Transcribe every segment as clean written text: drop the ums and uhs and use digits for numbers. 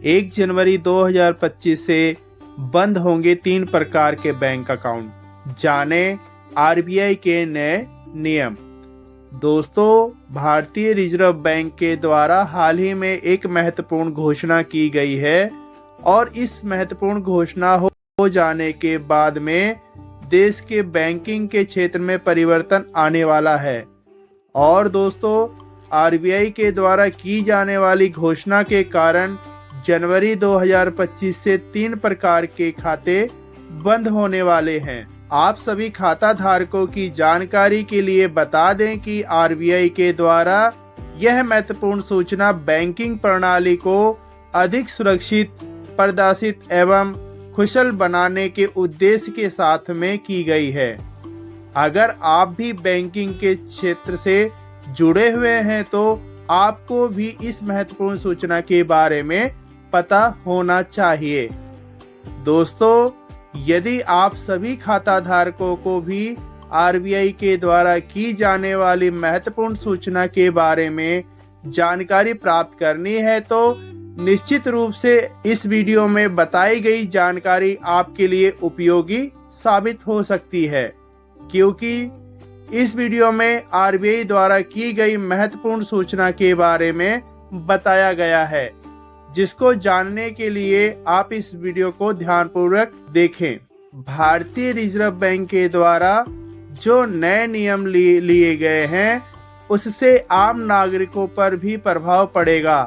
1 जनवरी 2025 से बंद होंगे 3 प्रकार के बैंक अकाउंट। जाने आरबीआई के नए नियम। दोस्तों, भारतीय रिजर्व बैंक के द्वारा हाल ही में एक महत्वपूर्ण घोषणा की गई है और इस महत्वपूर्ण घोषणा हो जाने के बाद में देश के बैंकिंग के क्षेत्र में परिवर्तन आने वाला है। और दोस्तों, आरबीआई के द्वारा की जाने वाली घोषणा के कारण जनवरी 2025 से 3 प्रकार के खाते बंद होने वाले हैं। आप सभी खाता धारकों की जानकारी के लिए बता दें कि आरबीआई के द्वारा यह महत्वपूर्ण सूचना बैंकिंग प्रणाली को अधिक सुरक्षित, पारदर्शी एवं कुशल बनाने के उद्देश्य के साथ में की गई है। अगर आप भी बैंकिंग के क्षेत्र से जुड़े हुए हैं तो आपको भी इस महत्वपूर्ण सूचना के बारे में पता होना चाहिए। दोस्तों, यदि आप सभी खाता धारकों को भी आरबीआई के द्वारा की जाने वाली महत्वपूर्ण सूचना के बारे में जानकारी प्राप्त करनी है तो निश्चित रूप से इस वीडियो में बताई गई जानकारी आपके लिए उपयोगी साबित हो सकती है, क्योंकि इस वीडियो में आरबीआई द्वारा की गई महत्वपूर्ण सूचना के बारे में बताया गया है, जिसको जानने के लिए आप इस वीडियो को ध्यानपूर्वक देखें। भारतीय रिजर्व बैंक के द्वारा जो नए नियम लिए गए हैं उससे आम नागरिकों पर भी प्रभाव पड़ेगा।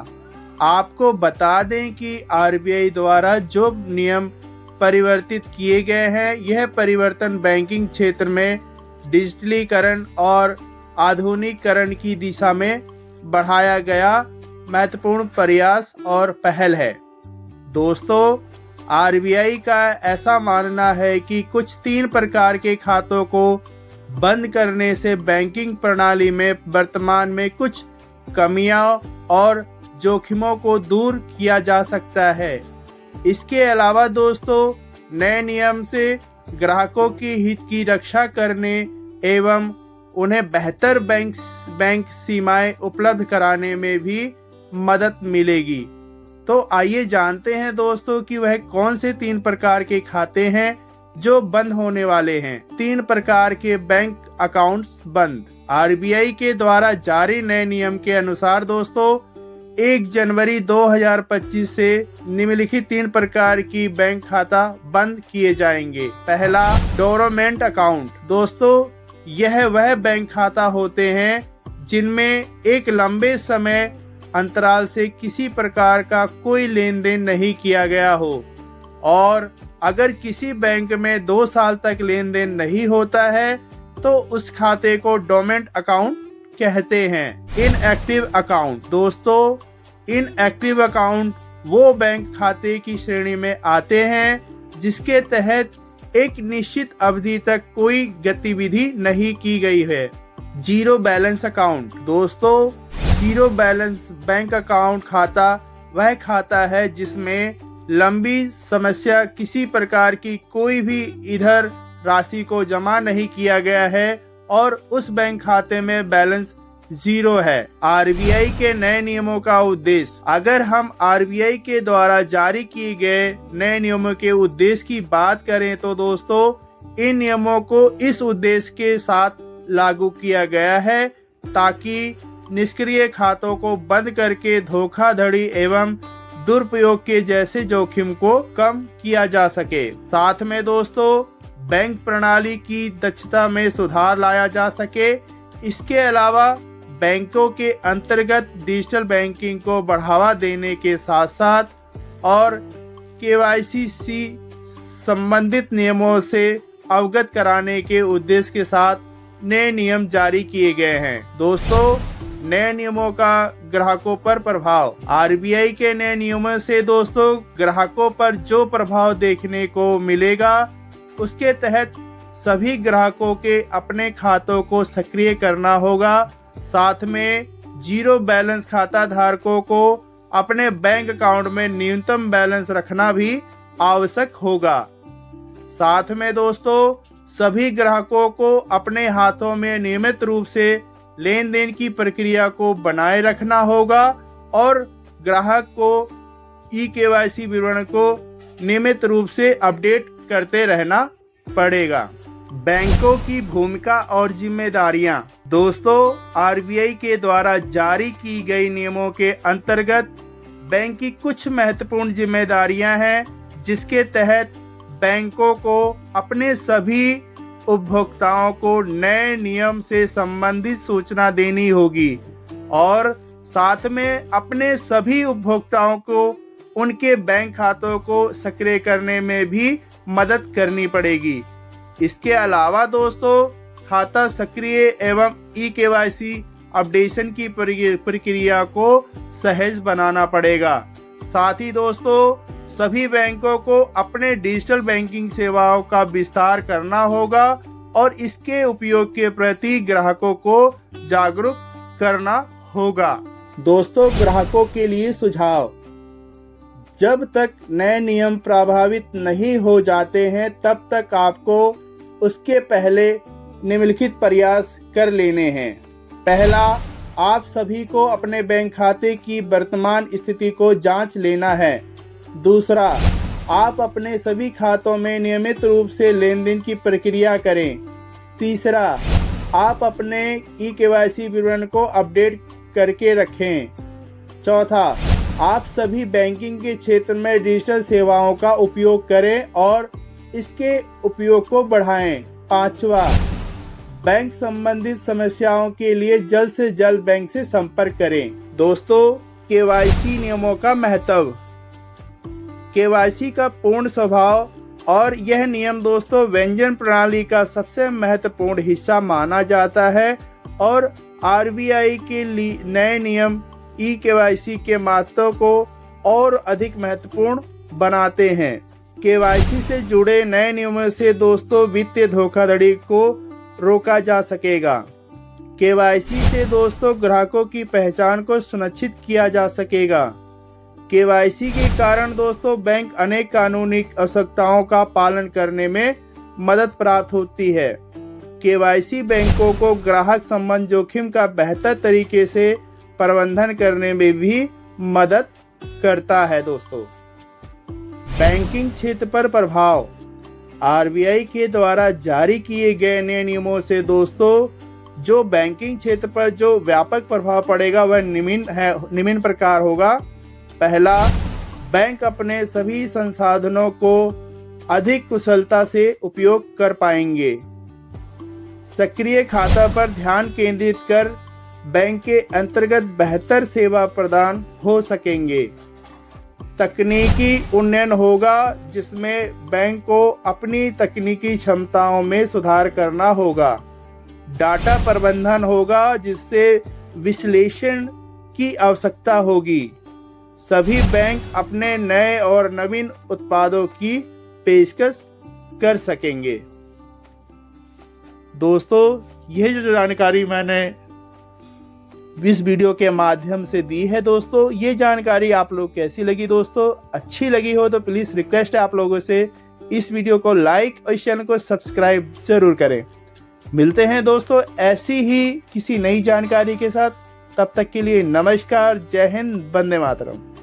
आपको बता दें कि आरबीआई द्वारा जो नियम परिवर्तित किए गए हैं, यह परिवर्तन बैंकिंग क्षेत्र में डिजिटलीकरण और आधुनिकीकरण की दिशा में बढ़ाया गया महत्वपूर्ण प्रयास और पहल है। दोस्तों, आरबीआई का ऐसा मानना है कि कुछ 3 प्रकार के खातों को बंद करने से बैंकिंग प्रणाली में वर्तमान में कुछ कमियां और जोखिमों को दूर किया जा सकता है। इसके अलावा दोस्तों, नए नियम से ग्राहकों की हित की रक्षा करने एवं उन्हें बेहतर बैंक सेवाएं उपलब्ध कराने में भी मदद मिलेगी। तो आइए जानते हैं दोस्तों कि वह कौन से 3 प्रकार के खाते हैं जो बंद होने वाले हैं। 3 प्रकार के बैंक अकाउंट्स बंद। आरबीआई के द्वारा जारी नए नियम के अनुसार दोस्तों, 1 जनवरी 2025 से निम्नलिखित 3 प्रकार की बैंक खाता बंद किए जाएंगे। पहला, डोरमेंट अकाउंट। दोस्तों, यह वह बैंक खाता होते हैं जिनमें एक लंबे समय अंतराल से किसी प्रकार का कोई लेन देन नहीं किया गया हो और अगर किसी बैंक में 2 साल तक लेन देन नहीं होता है तो उस खाते को डोरमेंट अकाउंट कहते हैं। Inactive account. दोस्तों, इनएक्टिव अकाउंट वो बैंक खाते की श्रेणी में आते हैं जिसके तहत एक निश्चित अवधि तक कोई गतिविधि नहीं की गई है। Zero balance account. दोस्तों, जीरो बैलेंस बैंक अकाउंट खाता वह खाता है जिसमें लंबी समस्या किसी प्रकार की कोई भी इधर राशि को जमा नहीं किया गया है और उस बैंक खाते में बैलेंस 0 है। आरबीआई के नए नियमों का उद्देश्य। अगर हम आरबीआई के द्वारा जारी किए गए नए नियमों के उद्देश्य की बात करें तो दोस्तों, इन नियमों को इस उद्देश्य के साथ लागू किया गया है ताकि निष्क्रिय खातों को बंद करके धोखाधड़ी एवं दुरुपयोग के जैसे जोखिम को कम किया जा सके। साथ में दोस्तों, बैंक प्रणाली की दक्षता में सुधार लाया जा सके। इसके अलावा बैंकों के अंतर्गत डिजिटल बैंकिंग को बढ़ावा देने के साथ साथ और केवाईसी संबंधित नियमों से अवगत कराने के उद्देश्य के साथ नए नियम जारी किए गए हैं। दोस्तों, नए नियमों का ग्राहकों पर प्रभाव। आरबीआई के नए नियमों से दोस्तों ग्राहकों पर जो प्रभाव देखने को मिलेगा उसके तहत सभी ग्राहकों के अपने खातों को सक्रिय करना होगा। साथ में जीरो बैलेंस खाता धारकों को अपने बैंक अकाउंट में न्यूनतम बैलेंस रखना भी आवश्यक होगा। साथ में दोस्तों सभी ग्राहकों को अपने हाथों में नियमित रूप से लेन देन की प्रक्रिया को बनाए रखना होगा और ग्राहक को KYC विवरण को नियमित रूप से अपडेट करते रहना पड़ेगा। बैंकों की भूमिका और जिम्मेदारियां। दोस्तों, RBI के द्वारा जारी की गई नियमों के अंतर्गत बैंक की कुछ महत्वपूर्ण जिम्मेदारियां हैं, जिसके तहत बैंकों को अपने सभी उपभोक्ताओं को नए नियम से संबंधित सूचना देनी होगी और साथ में अपने सभी उपभोक्ताओं को उनके बैंक खातों को सक्रिय करने में भी मदद करनी पड़ेगी। इसके अलावा दोस्तों, खाता सक्रिय एवं KYC अपडेशन की प्रक्रिया को सहज बनाना पड़ेगा। साथ ही दोस्तों, सभी बैंकों को अपने डिजिटल बैंकिंग सेवाओं का विस्तार करना होगा और इसके उपयोग के प्रति ग्राहकों को जागरूक करना होगा। दोस्तों, ग्राहकों के लिए सुझाव। जब तक नए नियम प्रभावित नहीं हो जाते हैं, तब तक आपको उसके पहले निम्नलिखित प्रयास कर लेने हैं। पहला, आप सभी को अपने बैंक खाते की वर्तमान स्थिति को जांच लेना है। दूसरा, आप अपने सभी खातों में नियमित रूप से लेन देन की प्रक्रिया करें। तीसरा, आप अपने KYC विवरण को अपडेट करके रखें। चौथा, आप सभी बैंकिंग के क्षेत्र में डिजिटल सेवाओं का उपयोग करें और इसके उपयोग को बढ़ाएं। पांचवा, बैंक संबंधित समस्याओं के लिए जल्द से जल्द बैंक से संपर्क करें। दोस्तों, KYC नियमों का महत्व। KYC का पूर्ण स्वभाव और यह नियम दोस्तों व्यंजन प्रणाली का सबसे महत्वपूर्ण हिस्सा माना जाता है और RBI के नए नियम KYC के महत्व को और अधिक महत्वपूर्ण बनाते हैं। KYC से जुड़े नए नियमों से दोस्तों वित्तीय धोखाधड़ी को रोका जा सकेगा। KYC से दोस्तों ग्राहकों की पहचान को सुनिश्चित किया जा सकेगा। KYC के कारण दोस्तों बैंक अनेक कानूनी आवश्यकताओं का पालन करने में मदद प्राप्त होती है। KYC बैंकों को ग्राहक संबंध जोखिम का बेहतर तरीके से प्रबंधन करने में भी मदद करता है। दोस्तों, बैंकिंग क्षेत्र पर प्रभाव। RBI के द्वारा जारी किए गए नए नियमों से दोस्तों जो बैंकिंग क्षेत्र पर जो व्यापक प्रभाव पड़ेगा वह निम्न प्रकार होगा। पहला, बैंक अपने सभी संसाधनों को अधिक कुशलता से उपयोग कर पाएंगे। सक्रिय खाता पर ध्यान केंद्रित कर बैंक के अंतर्गत बेहतर सेवा प्रदान हो सकेंगे। तकनीकी उन्नयन होगा, जिसमें बैंक को अपनी तकनीकी क्षमताओं में सुधार करना होगा। डाटा प्रबंधन होगा, जिससे विश्लेषण की आवश्यकता होगी। सभी बैंक अपने नए और नवीन उत्पादों की पेशकश कर सकेंगे। दोस्तों, यह जो जानकारी मैंने इस वीडियो के माध्यम से दी है दोस्तों, ये जानकारी आप लोग कैसी लगी दोस्तों? अच्छी लगी हो तो प्लीज़ रिक्वेस्ट है आप लोगों से इस वीडियो को लाइक और इस चैनल को सब्सक्राइब जरूर करें। मिलते हैं दोस्तों ऐसी ही किसी नई जानकारी के साथ। तब तक के लिए नमस्कार, जय हिंद, वंदे मातरम।